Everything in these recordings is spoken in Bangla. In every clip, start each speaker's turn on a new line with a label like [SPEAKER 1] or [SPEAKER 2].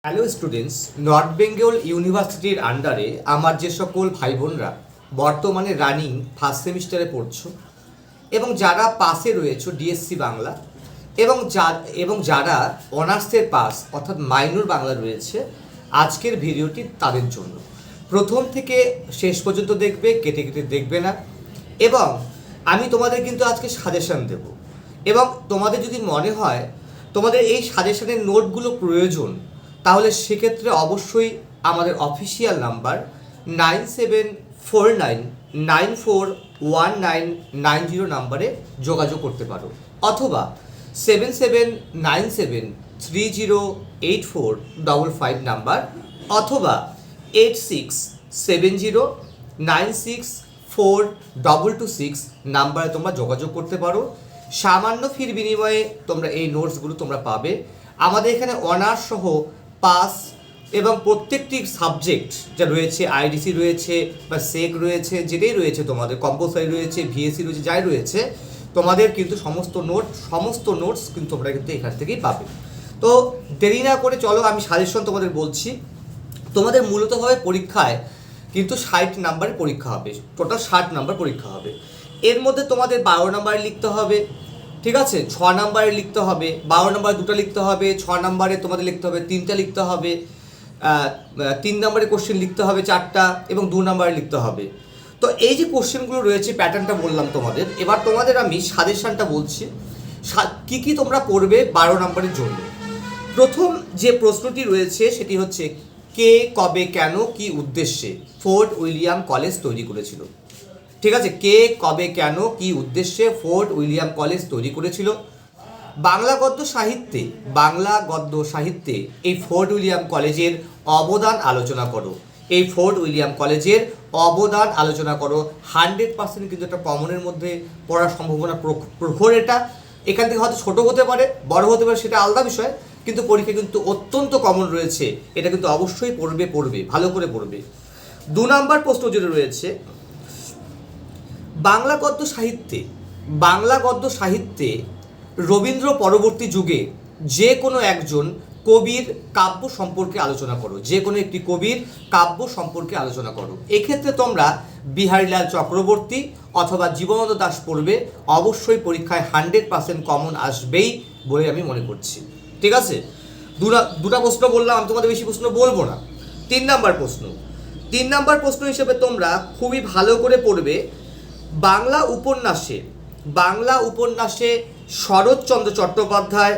[SPEAKER 1] হ্যালো স্টুডেন্টস, নর্থ বেঙ্গল ইউনিভার্সিটির আন্ডারে আমার যে সকল ভাই বোনরা বর্তমানে রানিং ফার্স্ট সেমিস্টারে পড়ছো এবং যারা পাসে রয়েছো ডিএসসি বাংলা এবং যারা অনার্সের পাস অর্থাৎ মাইনর বাংলা রয়েছে, আজকের ভিডিওটি তাদের জন্য। প্রথম থেকে শেষ পর্যন্ত দেখবে, কেটে কেটে দেখবে না। এবং আমি তোমাদের কিন্তু আজকে সাজেশন দেব, এবং তোমাদের যদি মনে হয় তোমাদের এই সাজেশনের নোটগুলো প্রয়োজন, তাহলে সেক্ষেত্রে অবশ্যই আমাদের অফিসিয়াল নাম্বার 9749941990 নাম্বারে যোগাযোগ করতে পারো, অথবা 7797308455 নাম্বার, অথবা 8670964226 নাম্বারে তোমরা যোগাযোগ করতে পারো। সামান্য ফির বিনিময়ে তোমরা এই নোটসগুলো তোমরা পাবে। আমাদের এখানে অনার্স সহ পাস এবং প্রত্যেকটি সাবজেক্ট যা রয়েছে, আইডিসি রয়েছে বা সেক রয়েছে, যেটাই রয়েছে তোমাদের, কম্পালসারি রয়েছে, ভিএসসি রয়েছে, যাই রয়েছে, তোমাদের কিন্তু সমস্ত নোটস কিন্তু তোমরা কিন্তু এখান থেকেই পাবে। তো দেরি না করে চলো আমি সাজেশন তোমাদের বলছি। তোমাদের মূলতভাবে পরীক্ষায় কিন্তু 60 নাম্বারের পরীক্ষা হবে, টোটাল 60 নাম্বার পরীক্ষা হবে। এর মধ্যে তোমাদের 12 নাম্বারে লিখতে হবে, ঠিক আছে, 6 নাম্বারে লিখতে হবে, 12 নাম্বারে 2টা লিখতে হবে, 6 নাম্বারে তোমাদের লিখতে হবে 3টা লিখতে হবে, 3 নাম্বারে কোশ্চেন লিখতে হবে 4টা, এবং 2 নাম্বারে লিখতে হবে। তো এই যে কোশ্চেনগুলো রয়েছে, প্যাটার্নটা বললাম তোমাদের। এবার তোমাদের আমি সাজেশনটা বলছি কি কি তোমরা পড়বে 12 নাম্বারের জন্য। প্রথম যে প্রশ্নটি রয়েছে সেটি হচ্ছে, কে, কবে, কেন, কি উদ্দেশ্যে ফোর্ট উইলিয়াম কলেজ তৈরি করেছিল? ঠিক আছে, কে, কবে, কেন, কি উদ্দেশ্যে ফোর্ট উইলিয়াম কলেজ তৈরি করেছিল? বাংলা গদ্য সাহিত্যে এই ফোর্ট উইলিয়াম কলেজের অবদান আলোচনা করো। এই ফোর্ট উইলিয়াম কলেজের অবদান আলোচনা করো। 100% কিন্তু একটা কমনের মধ্যে পড়ার সম্ভাবনা প্রখর। এখান থেকে হয়তো ছোটো হতে পারে, বড় হতে পারে, সেটা আলাদা বিষয়, কিন্তু পরীক্ষা কিন্তু অত্যন্ত কমন রয়েছে। এটা কিন্তু অবশ্যই পড়বে, ভালো করে পড়বে। 2 নাম্বার প্রশ্ন যেটা রয়েছে, বাংলা গদ্য সাহিত্যে রবীন্দ্র পরবর্তী যুগে যে কোনো একজন কবির কাব্য সম্পর্কে আলোচনা করো। যে কোনো একটি কবির কাব্য সম্পর্কে আলোচনা করো। এক্ষেত্রে তোমরা বিহারীলাল চক্রবর্তী অথবা জীবনানন্দ দাশ পড়বে। অবশ্যই পরীক্ষায় 100% কমন আসবেই বলে আমি মনে করছি। ঠিক আছে, দুটা প্রশ্ন বললাম, আমি তোমাদের বেশি প্রশ্ন বলবো না। 3 নাম্বার প্রশ্ন হিসেবে তোমরা খুবই ভালো করে পড়বে বাংলা উপন্যাসে শরৎচন্দ্র চট্টোপাধ্যায়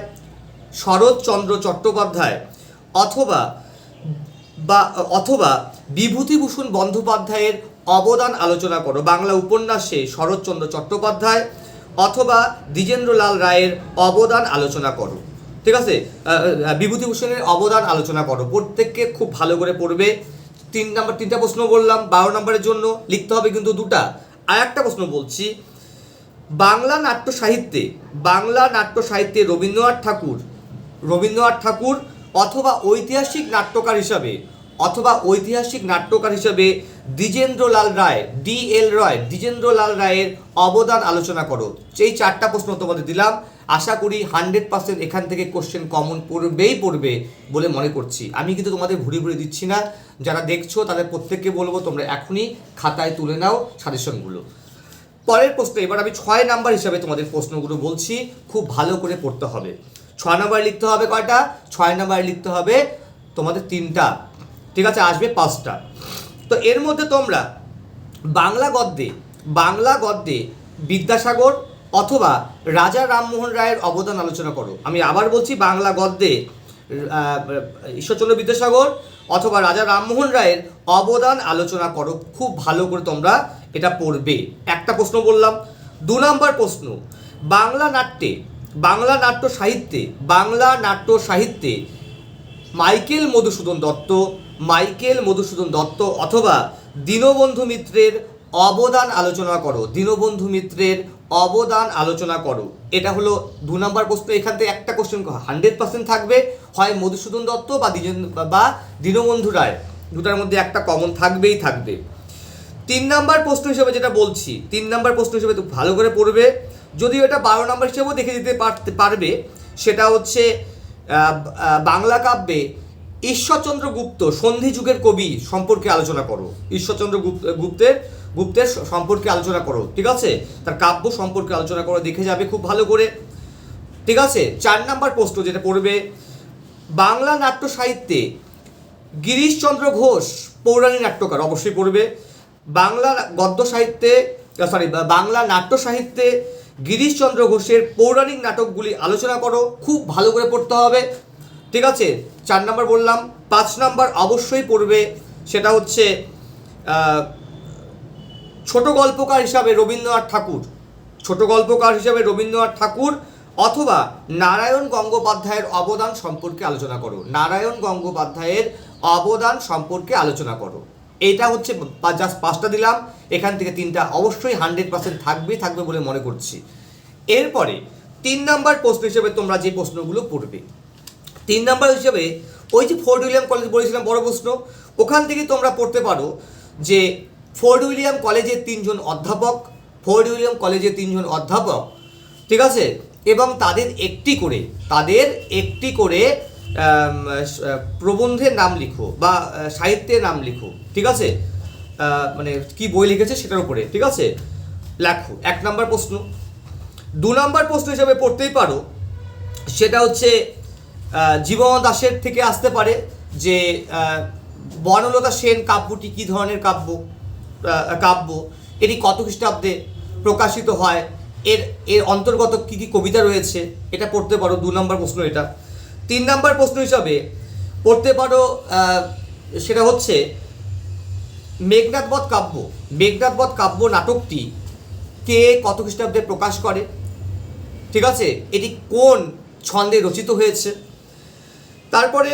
[SPEAKER 1] অথবা বিভূতিভূষণ বন্দ্যোপাধ্যায়ের অবদান আলোচনা করো। বাংলা উপন্যাসে শরৎচন্দ্র চট্টোপাধ্যায় অথবা দ্বিজেন্দ্রলাল রায়ের অবদান আলোচনা করো। ঠিক আছে, বিভূতিভূষণের অবদান আলোচনা করো। প্রত্যেককে খুব ভালো করে পড়বে। 3টা প্রশ্ন বললাম 12 নম্বরের জন্য, লিখতে হবে কিন্তু 2টা। আর একটা প্রশ্ন বলছি, বাংলা নাট্য সাহিত্যে রবীন্দ্রনাথ ঠাকুর অথবা ঐতিহাসিক নাট্যকার হিসাবে দ্বিজেন্দ্রলাল রায়ের অবদান আলোচনা করো। এই 4টা প্রশ্ন তোমাদের দিলাম। আশা করি 100% এখান থেকে কোশ্চেন কমন পড়বে বলে মনে করছি। আমি কিন্তু তোমাদের ভুরি দিচ্ছি না। যারা দেখছো তাদের প্রত্যেককে বলবো তোমরা এখনই খাতায় তুলে নাও সাজেশনগুলো। পরের প্রশ্ন, এবার আমি 6 নাম্বার হিসাবে তোমাদের প্রশ্নগুলো বলছি, খুব ভালো করে পড়তে হবে। 6 নাম্বার লিখতে হবে কয়টা? 6 নাম্বার লিখতে হবে তোমাদের 3টা। ঠিক আছে, আসবে 5টা। তো এর মধ্যে তোমরা বাংলা গদ্যে বিদ্যাসাগর অথবা রাজা রামমোহন রায়ের অবদান আলোচনা করো। আমি আবার বলছি, বাংলা গদ্যে ঈশ্বরচন্দ্র বিদ্যাসাগর অথবা রাজা রামমোহন রায়ের অবদান আলোচনা করো। খুব ভালো করে তোমরা এটা পড়বে। একটা প্রশ্ন বললাম। 2 নাম্বার প্রশ্ন, বাংলা নাট্য সাহিত্যে মাইকেল মধুসূদন দত্ত অথবা দীনবন্ধু মিত্রের অবদান আলোচনা করো। এটা হলো 2 নাম্বার প্রশ্ন। এখান থেকে একটা কোশ্চেন 100% থাকবে, হয় মধুসূদন দত্ত বা দীনবন্ধু রায়, দুটার মধ্যে একটা কমন থাকবে। 3 নাম্বার প্রশ্ন হিসেবে যেটা বলছি, 3 নাম্বার প্রশ্ন হিসেবে তো ভালো করে পড়বে। যদিও এটা 12 নাম্বার হিসেবেও দেখে দিতে পারবে। সেটা হচ্ছে বাংলা কাব্যে ঈশ্বরচন্দ্র গুপ্ত সন্ধি যুগের কবি সম্পর্কে আলোচনা করো। ঈশ্বরচন্দ্র গুপ্তের সম্পর্কে আলোচনা করো, ঠিক আছে, তার কাব্য সম্পর্কে আলোচনা করো, দেখে যাবে খুব ভালো করে, ঠিক আছে। 4 নম্বর প্রশ্ন যেটা পড়বে, বাংলা নাট্য সাহিত্যে গিরিশচন্দ্র ঘোষ পৌরাণিক নাট্যকার, অবশ্যই পড়বে। বাংলা গদ্য সাহিত্যে বাংলা নাট্য সাহিত্যে গিরিশচন্দ্র ঘোষের পৌরাণিক নাটকগুলি আলোচনা করো, খুব ভালো করে পড়তে হবে, ঠিক আছে। 4 নম্বর বললাম। 5 নম্বর অবশ্যই পড়বে, সেটা হচ্ছে ছোট গল্পকার হিসাবে রবীন্দ্রনাথ ঠাকুর অথবা নারায়ণ গঙ্গোপাধ্যায়ের অবদান সম্পর্কে আলোচনা করো। নারায়ণ গঙ্গোপাধ্যায়ের অবদান সম্পর্কে আলোচনা করো। এইটা হচ্ছে জাস্ট 5টা দিলাম, এখান থেকে 3টা অবশ্যই 100% থাকবে বলে মনে করছি। এরপরে 3 নম্বর প্রশ্ন হিসেবে তোমরা যে প্রশ্নগুলো পড়বে, 3 নম্বর হিসেবে ওই যে ফোর্ট উইলিয়াম কলেজ বলেছিলাম বড় প্রশ্ন, ওখান থেকে তোমরা পড়তে পারো যে ফোর্ট উইলিয়াম কলেজের 3 জন অধ্যাপক, ঠিক আছে, এবং তাদের একটি করে প্রবন্ধের নাম লিখো বা সাহিত্যের নাম লিখো, ঠিক আছে, মানে কি বই লিখেছে সেটার উপরে, ঠিক আছে, লেখো। 1 নম্বর প্রশ্ন। 2 নম্বর প্রশ্ন হিসেবে পড়তেই পারো, সেটা হচ্ছে জীবন দাসের থেকে আসতে পারে যে বনলতা সেন কাব্যটি কী ধরনের কাব্য, এটি কত খ্রিস্টাব্দে প্রকাশিত হয়, এর অন্তর্গত কী কী কবিতা রয়েছে, এটা পড়তে পারো। 2 নম্বর প্রশ্ন এটা। 3 নম্বর প্রশ্ন হিসাবে পড়তে পারো, সেটা হচ্ছে মেঘনাদবধ কাব্য নাটকটি কে কত খ্রিস্টাব্দে প্রকাশ করে, ঠিক আছে, এটি কোন ছন্দে রচিত হয়েছে। তারপরে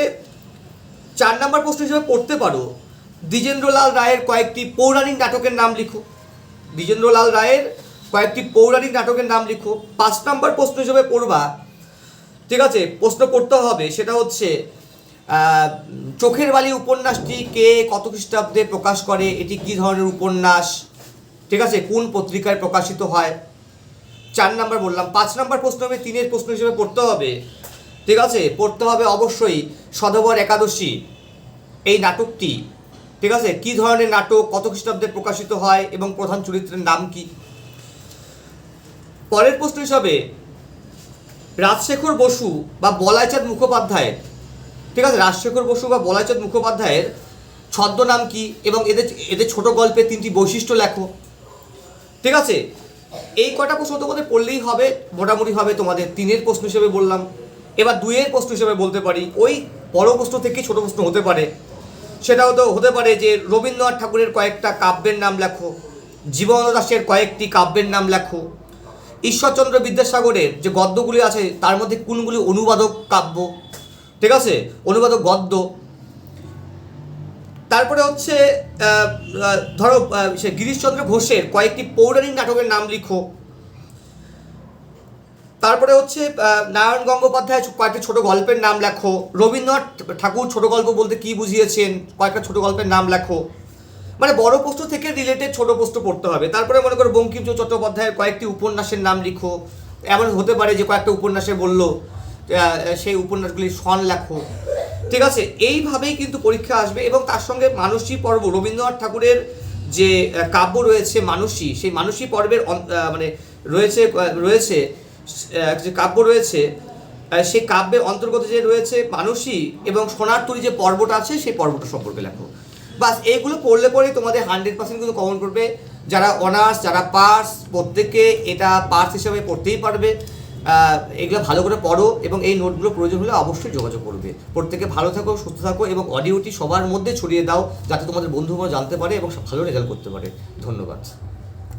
[SPEAKER 1] 4 নম্বর প্রশ্ন হিসেবে পড়তে পারো দ্বিজেন্দ্রলাল রায়ের কয়েকটি পৌরাণিক নাটকের নাম লিখো। 5 নম্বর প্রশ্ন হিসেবে পড়বা, ঠিক আছে, প্রশ্ন পড়তে হবে, সেটা হচ্ছে চোখের বালি উপন্যাসটি কে কত খ্রিস্টাব্দে প্রকাশ করে, এটি কী ধরনের উপন্যাস, ঠিক আছে, কোন পত্রিকায় প্রকাশিত হয়। 4 নম্বর বললাম। 5 নম্বর প্রশ্ন হবে 3 প্রশ্ন হিসেবে পড়তে হবে, ঠিক আছে, অবশ্যই সধবর একাদশী এই নাটকটি, ঠিক আছে, কী ধরনের নাটক, কত খ্রিস্টাব্দে প্রকাশিত হয় এবং প্রধান চরিত্রের নাম কি। পরের প্রশ্ন হিসাবে রাজশেখর বসু বা বলাইচাঁদ মুখোপাধ্যায়ের ছদ্মনাম কি এবং এদের ছোট গল্পের 3টি বৈশিষ্ট্য লেখো, ঠিক আছে। এই কটা প্রশ্ন তোমাদের পড়লেই হবে, মোটামুটি হবে তোমাদের 3 প্রশ্ন হিসেবে বললাম। এবার 2 প্রশ্ন হিসেবে বলতে পারি, ওই বড় প্রশ্ন থেকে ছোট প্রশ্ন হতে পারে, সেটাও তো হতে পারে যে রবীন্দ্রনাথ ঠাকুরের কয়েকটা কাব্যের নাম লেখো, জীবনানন্দ দাশের কয়েকটি কাব্যের নাম লেখো, ঈশ্বরচন্দ্র বিদ্যাসাগরের যে গদ্যগুলি আছে তার মধ্যে কোনগুলি অনুবাদক কাব্য, ঠিক আছে, অনুবাদক গদ্য। তারপরে হচ্ছে ধরো সে গিরিশচন্দ্র ঘোষের কয়েকটি পৌরাণিক নাটকের নাম লিখো। তারপরে হচ্ছে নারায়ণ গঙ্গোপাধ্যায় কয়েকটি ছোট গল্পের নাম লেখো। রবীন্দ্রনাথ ঠাকুর ছোট গল্প বলতে কী বুঝিয়েছেন, কয়েকটা ছোট গল্পের নাম লেখো। মানে বড় প্রশ্ন থেকে রিলেটেড ছোট প্রশ্ন পড়তে হবে। তারপরে মনে করো বঙ্কিমচন্দ্র চট্টোপাধ্যায়ের কয়েকটি উপন্যাসের নাম লিখো। এমন হতে পারে যে কয়েকটা উপন্যাসে বললো, সেই উপন্যাসগুলি সন লেখো, ঠিক আছে। এইভাবেই কিন্তু পরীক্ষা আসবে। এবং তার সঙ্গে মানসী পর্ব, রবীন্দ্রনাথ ঠাকুরের যে কাব্য রয়েছে মানসী, সেই মানসী পর্বের মানে রয়েছে যে কাব্য রয়েছে, সেই কাব্যের অন্তর্গত যে রয়েছে মানসী এবং সোনার তরী যে পর্বটা আছে সেই পর্বটা সম্পর্কে লেখো। বাস এইগুলো পড়লে পরেই তোমাদের 100% কিন্তু কমন করবে। যারা অনার্স, যারা পাস, প্রত্যেকে এটা পাস হিসাবে পড়তেই পারবে। এগুলো ভালো করে পড়ো এবং এই নোটগুলো প্রয়োজন হলে অবশ্যই যোগাযোগ করবে। প্রত্যেকে ভালো থাকো, সুস্থ থাকো এবং অডিওটি সবার মধ্যে ছড়িয়ে দাও, যাতে তোমাদের বন্ধুরা জানতে পারে এবং ভালো রেজাল্ট করতে পারে। ধন্যবাদ।